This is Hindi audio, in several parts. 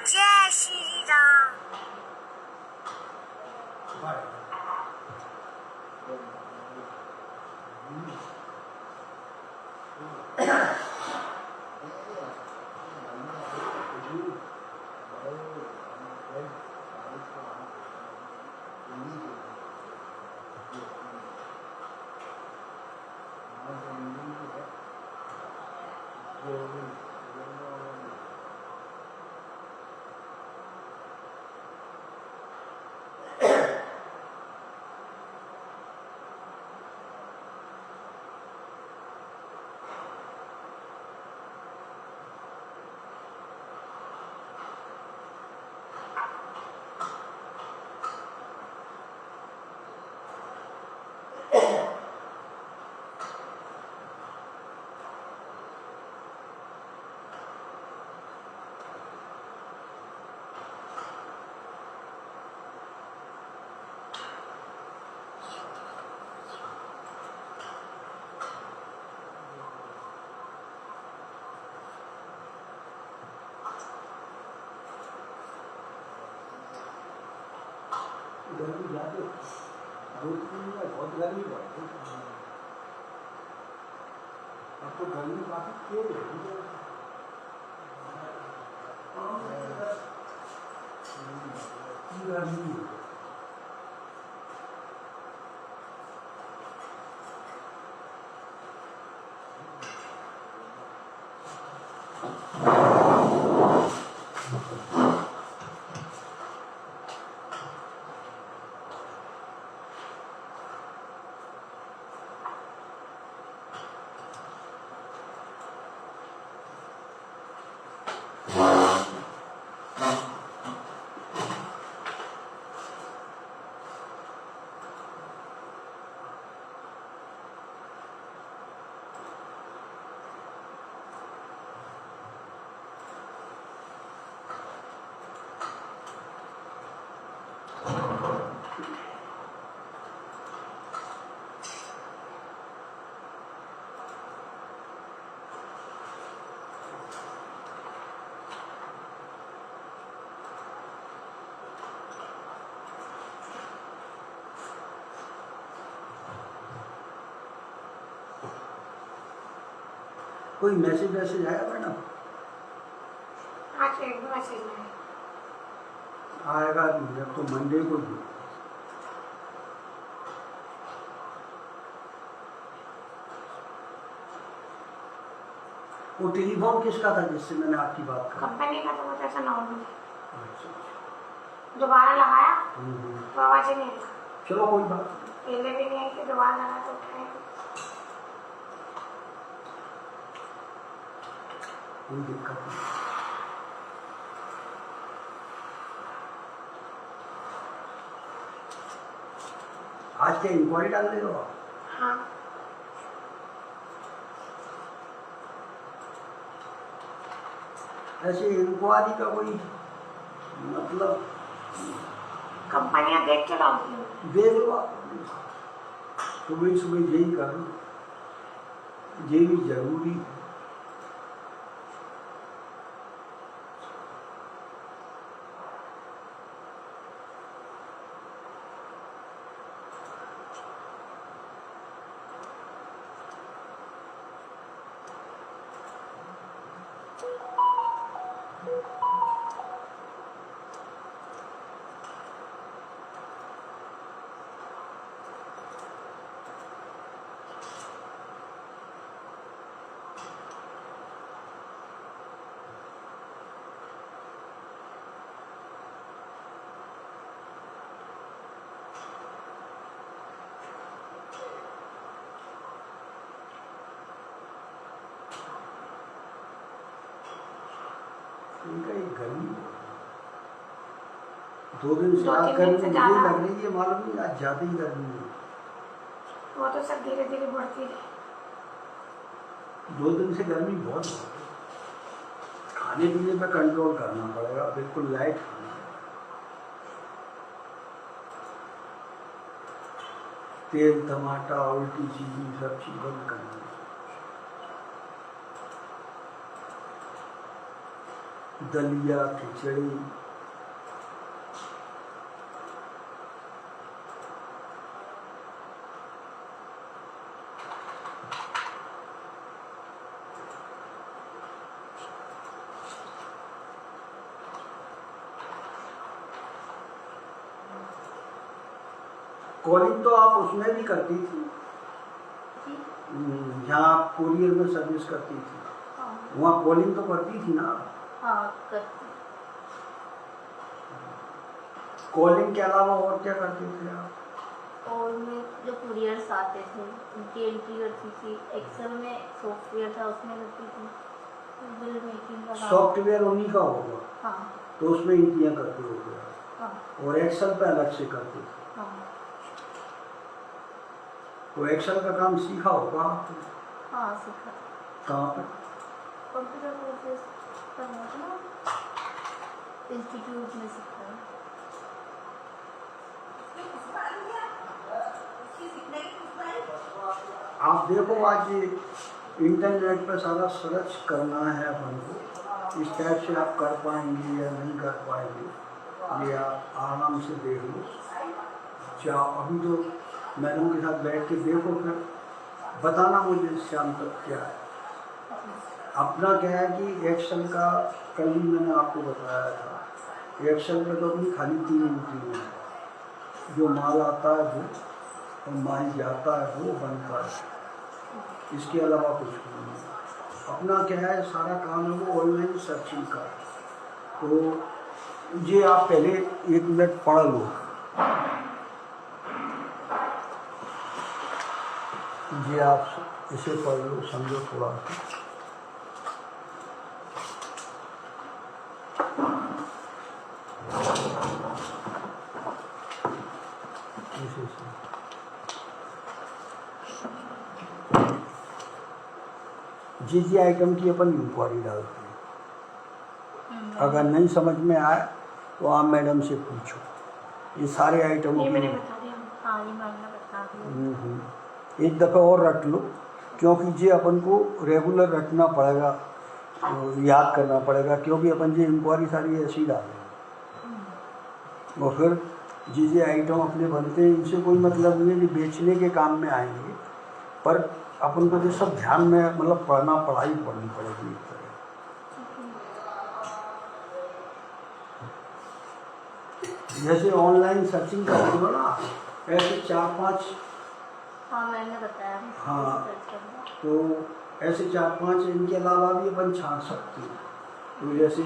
जय श्री राम। गर्मी ज़्यादा 2-3 दिन में बहुत गर्मी बढ़ गई। अब तो गर्मी काफ़ी तेज है। गर्मी कोई मैसेज आया मैडम? आज एक मैसेज नहीं आएगा जब तो मंडे को भी। वो टेलीफोन किसका था जिससे मैंने आपकी बात की? कंपनी का, तो वो ऐसा नॉर्मल अच्छा। दोबारा लगाया तो आवाज ही नहीं आई। चलो कोई बात पहले भी नहीं आई कि दोबारा लगा तो उठाए। कोई दिक्कत नहीं। आज क्या इंक्वायरी डाल रहे हो आप? हाँ ऐसे इंक्वायरी का कोई मतलब कंपनियां देख के डालती हूँ। दे दो आप, सुबह सुबह यही करो, ये भी जरूरी है। इनका ये गर्मी 2 दिन से आज गर्मी मुझे लग रही है, मालूम नहीं आज ज्यादा ही गर्मी है। वो तो सब धीरे धीरे बढ़ती है। 2 दिन से गर्मी बहुत है। खाने पीने पे कंट्रोल करना पड़ेगा, बिल्कुल लाइट खाना है। तेल टमाटर उल्टी चीज़ सब चीज़ बंद करना है। दलिया खिचड़ी कॉलिंग तो आप उसमें भी करती थी, जहाँ आप कुरियर में सर्विस करती थी। हाँ। वहाँ कॉलिंग तो करती थी ना? हाँ करती। कॉलिंग के अलावा और क्या करते थे आप? और मैं जो कुरियर्स आते थे उनकी एंट्री करती थी। एक्सेल में सॉफ्टवेयर था उसमें करती थी। बिल मेकिंग का सॉफ्टवेयर उन्हीं का होगा। हाँ तो उसमें एंट्रियाँ करते हो गया। हाँ और एक्सेल पे अलग से करते थे। हाँ। तो एक्सेल का काम सीखा होगा आपने? हाँ सीखा। कहाँ पर? कंप्यूटर कोर्सेस करना था ना, इंस्टीट्यूट में सीखा है। आप देखो आज ये इंटरनेट पर सारा सर्च करना है अपन को, इस टाइप से आप कर पाएंगे या नहीं कर पाएंगे ये आप आराम से देख लो। जाओ अभी तो मैडम के साथ बैठ के देखो, फिर बताना मुझे शाम तक क्या है। अपना क्या है कि एक्सेल का कल ही मैंने आपको बताया था, एक्सेल पे तो अपनी खाली 3 एंट्री है, जो माल आता है वो और माल जाता है वो बनता है, इसके अलावा कुछ नहीं है। अपना क्या है सारा काम है वो ऑनलाइन सर्चिंग का। तो ये आप पहले 1 मिनट पढ़ लो, ये आप इसे पढ़ लो, समझो थोड़ा सा। जिस आइटम की अपन इंक्वायरी डालते हैं, अगर नहीं समझ में आए तो आप मैडम से पूछो। ये सारे आइटमों ये मैंने की बता दिया। हाँ ये मैंने बता दिया। एक दफ़ा और रट लो, क्योंकि ये अपन को रेगुलर रटना पड़ेगा, याद करना पड़ेगा, क्योंकि अपन ये इंक्वायरी सारी ऐसी डालेंगे। और फिर जिस आइटम अपने बनते हैं इनसे कोई मतलब नहीं है कि बेचने के काम में आएंगे, पर अपन को ये सब ध्यान में मतलब पढ़ाई पड़नी पड़ेगी एक तरह। जैसे ऑनलाइन सर्चिंग करते हो ना, ऐसे 4-5, हाँ मैंने बताया। हाँ, तो ऐसे 4-5 इनके अलावा भी अपन छान सकते हैं। तो जैसे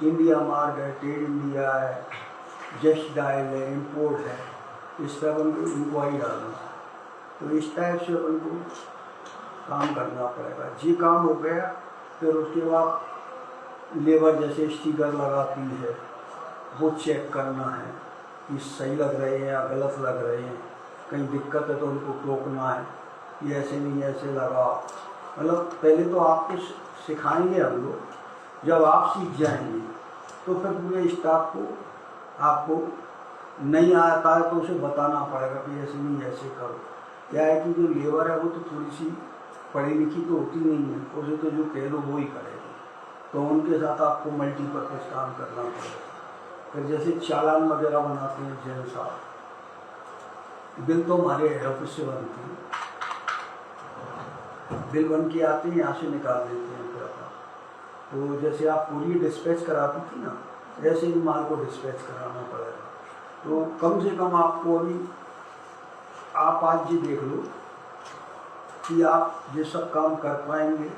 इंडिया मार्ट है, ट्रेड इंडिया है, जस्ट डायल है, इम्पोर्ट है, इस पर अपन को इंक्वायरी डालना है। तो इस टाइप से अपन को काम करना पड़ेगा। ये काम हो गया, फिर उसके बाद लेबर जैसे स्टिकर लगाती है वो चेक करना है कि सही लग रहे हैं या गलत लग रहे हैं। कहीं दिक्कत है तो उनको टोकना है, ये ऐसे नहीं ऐसे लगाओ। मतलब पहले तो आपको सिखाएंगे हम लोग, जब आप सीख जाएंगे तो फिर पूरे स्टाफ को आपको नहीं आता है तो उसे बताना पड़ेगा कि ऐसे नहीं ऐसे करो। क्या है कि जो लेबर है वो तो थोड़ी सी पढ़ी लिखी तो होती नहीं है, उसे तो जो कह दो वो ही करेगी, तो उनके साथ आपको मल्टीपर्पज़ काम करना पड़ेगा। फिर जैसे चालान वगैरह बनाते हैं जैन साहब, बिल तो हमारे हेड ऑफिस से बनती है, बिल बन के आते हैं यहाँ से निकाल देते हैं फिर अपना। तो जैसे आप पूरी डिस्पैच कराती थी ना, ऐसे ही माल को डिस्पैच कराना पड़ेगा। तो कम से कम आपको अभी आप आज ये देख लो कि आप ये सब काम कर पाएंगे,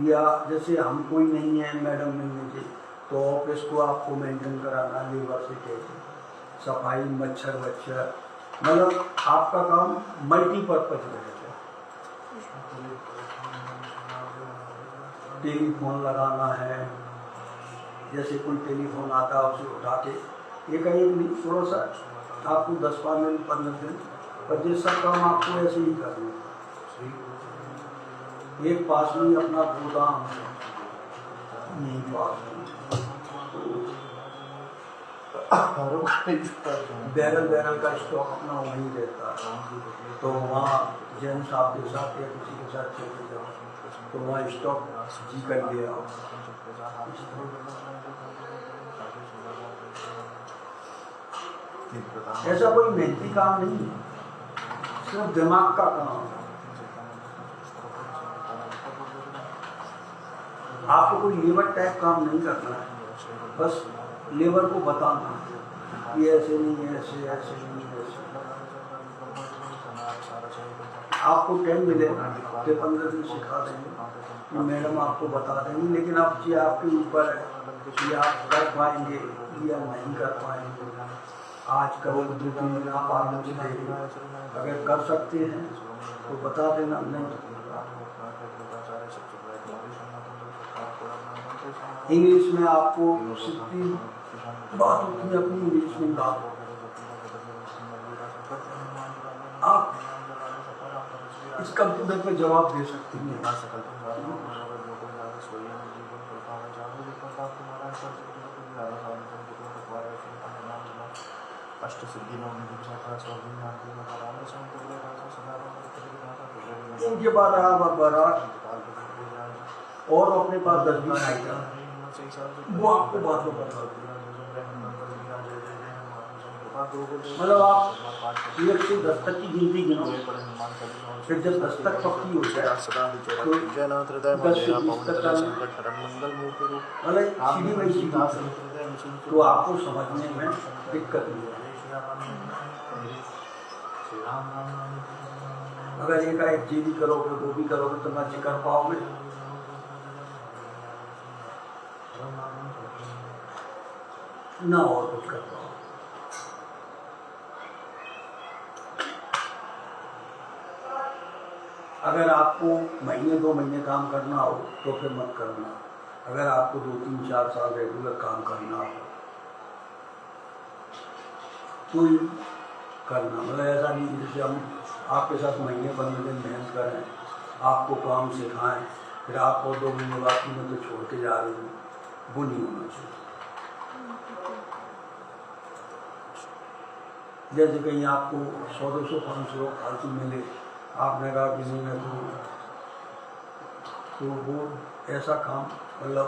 या जैसे हम कोई नहीं है, मैडम नहीं है जी, तो ऑफिस को आपको मेंटेन कराना, लेबर से कैसे सफाई, मच्छर वच्छर, मतलब आपका काम मल्टीपर्पज रहेगा। टेलीफोन लगाना है, जैसे कोई टेलीफोन आता है उसे उठा के एक नहीं, थोड़ा सा आपको 10-15 दिन 15 दिन, पर ये सब काम आपको ऐसे ही करना है। एक पास में अपना गोदाम है, यही पास में बैरल का स्टॉक अपना वहीं रहता है। तो वहाँ जैन साहब के साथ या किसी के साथ चले जाओ तो वहाँ स्टॉक जी कर ले आओ। ऐसा कोई मेहनती काम नहीं है, सिर्फ दिमाग का काम है। आपको कोई लेबर टाइप काम नहीं करना है, बस लेबर को बताना है ये ऐसे नहीं, ऐसे ऐसे नहीं, ऐसे। आपको टाइम मिलेगा कि 15 दिन सिखा देंगे, मैडम आपको बता देंगी, लेकिन अब ये आपके ऊपर है कि आप कर पाएंगे या नहीं कर पाएंगे। आज करो 2-3 दिन आप आगे से देखें, अगर कर सकते हैं तो बता देना, नहीं इंग्लिश में आपको सीखती बात होती है, अपनी इंग्लिश में बात हो, आप इस कंप्यूटर पे जवाब दे सकते हैं। इनके बाद और अपने पास 10-20 आइटम, वो आपको बात में बता दें। मतलब आप 1 से 10 तक की गिनती गिनो, फिर जब 10 तक पक्की हो जाए तो 10 से 20 तक मतलब सीधी वही सीधी, तो आपको समझने में दिक्कत नहीं है। अगर एक जी भी करोगे, वो भी करोगे तो मर्जी कर पाओगे। ना और कुछ कर पाओ। अगर आपको महीने 2 महीने काम करना हो तो फिर मत करना। अगर आपको 2-3-4 साल रेगुलर काम करना हो तो ही करना। मतलब ऐसा नहीं जैसे हम आपके साथ महीने 15 दिन मेहनत करें, आपको काम सिखाएं, फिर आपको 2 महीने बाद कि मैं तो छोड़ के जा रही हूँ, वो नहीं होना चाहिए। जैसे कहीं आपको 100-200-500 फालतू मिले, आपने कहा कि नहीं मैं तो वो ऐसा काम मतलब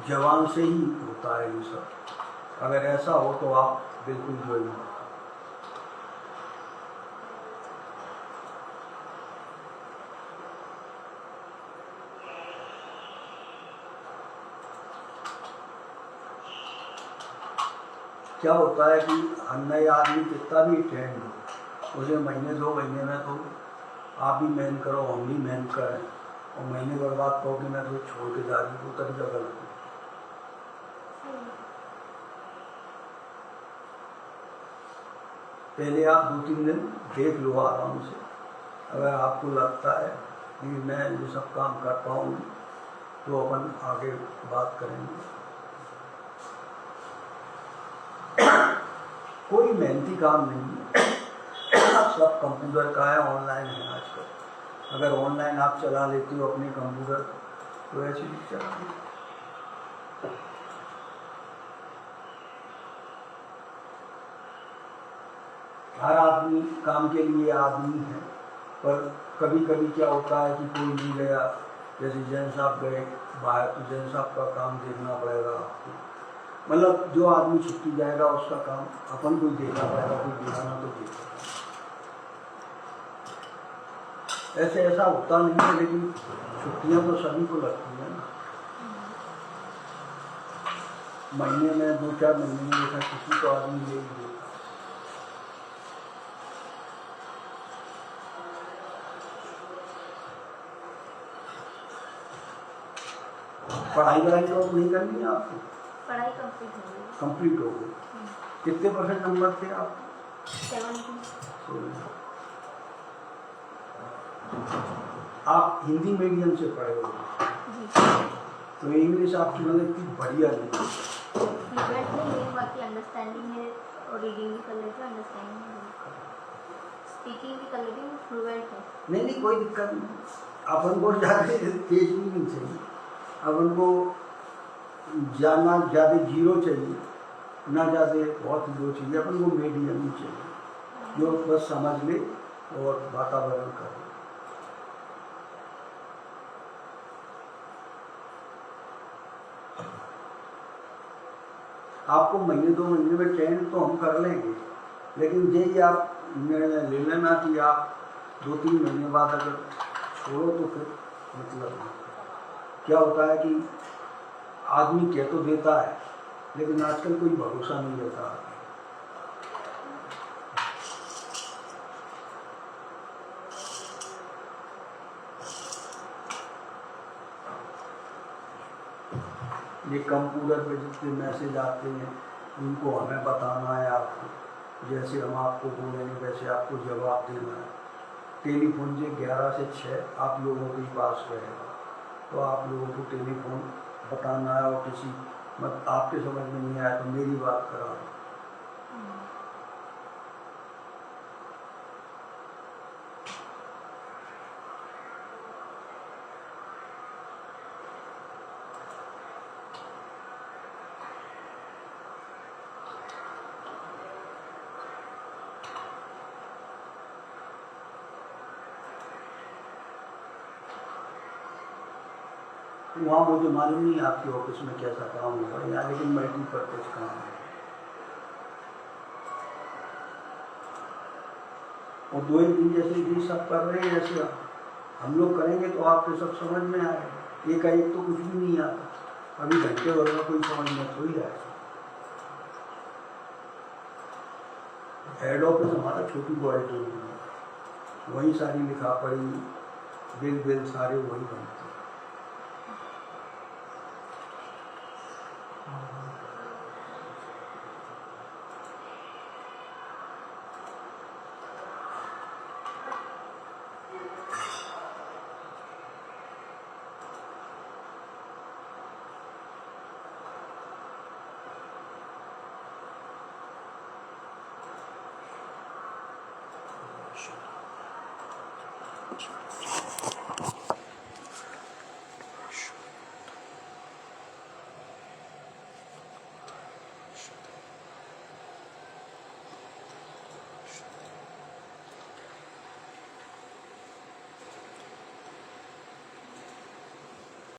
जवान से ही होता है ये सब। अगर ऐसा हो तो आप बिल्कुल जो ही क्या होता है कि नए आदमी कितना भी ट्रेंड हो, उसे महीने 2 महीने में तो आप भी मेहनत करो, हम भी मेहनत करें, और महीने के बाद कहो कि मैं तो छोड़ के जा रही हूँ, तो तरीका गलत है। पहले आप 2-3 दिन देख लो आराम से, अगर आपको लगता है कि मैं ये सब काम कर पाऊँगी तो अपन आगे बात करेंगे। कोई मेहनती काम नहीं है, सब कंप्यूटर का है, ऑनलाइन है आजकल। अगर ऑनलाइन आप चला लेते हो अपने कंप्यूटर तो ऐसे ही चला। हर आदमी काम के लिए आदमी है, पर कभी कभी क्या होता है कि कोई नहीं गया, जैसे जैन साहब गए बाहर तो जैन साहब का काम देखना पड़ेगा आपको। मतलब जो आदमी छुट्टी जाएगा उसका काम अपन को देखना पड़ेगा, कोई दिखाना तो देखेगा। ऐसे ऐसा होता नहीं है, लेकिन छुट्टियां तो सभी को लगती है ना। महीने में 2-4 महीने में ऐसा किसी को आदमी ले ही देता। पढ़ाई तो नहीं करनी है आपको? पढ़ाई कंप्लीट कंप्लीट हो गई। कितने % नंबर थे आप? 70। आप हिंदी मीडियम से पढ़े हो तो इंग्लिश आपकी मतलब इतनी बढ़िया नहीं है। बाकी अंडरस्टैंडिंग है और रीडिंग भी कर लेते हैं, अंडरस्टैंडिंग स्पीकिंग भी कर लेती हूँ, फ्लुएंट है। नहीं कोई दिक्कत नहीं। अपन को ज़्यादा तेज भी नहीं चाहिए, अपन को जाना ज़्यादा 0 चाहिए ना, ज़्यादा बहुत 0 चाहिए। अपन को मीडियम ही चाहिए, जो बस समझ ले और वातावरण करे। आपको महीने 2 महीने में ट्रेन तो हम कर लेंगे, लेकिन यही आप निर्णय ले लेना कि आप 2-3 महीने बाद अगर छोड़ो तो फिर मतलब क्या होता है कि आदमी कह तो देता है, लेकिन आजकल कोई भरोसा नहीं रहता। ये कंप्यूटर पे जितने मैसेज आते हैं उनको हमें बताना है आपको, जैसे हम आपको बोलेंगे वैसे आपको जवाब देना है। टेलीफोन जो 11 से 6 आप लोगों के पास रहेगा, तो आप लोगों को टेलीफोन बताना है, और किसी मत आपके समझ में नहीं आया तो मेरी बात करा दो। वहाँ मुझे मालूम नहीं आपके ऑफिस में कैसा काम होगा यहाँ, लेकिन मल्टीपर्पज काम है। और 2-1 दिन जैसे ये सब कर रहे हैं, जैसे हम लोग करेंगे तो आपको सब समझ में आएगा। एक तो कुछ भी नहीं आता, अभी घंटे वगैरह कोई समझ में थोड़ी आएगा। हेड ऑफिस हमारा छोटी क्वालिटी है, वही सारी लिखा पड़ी बिल सारे वही बनते।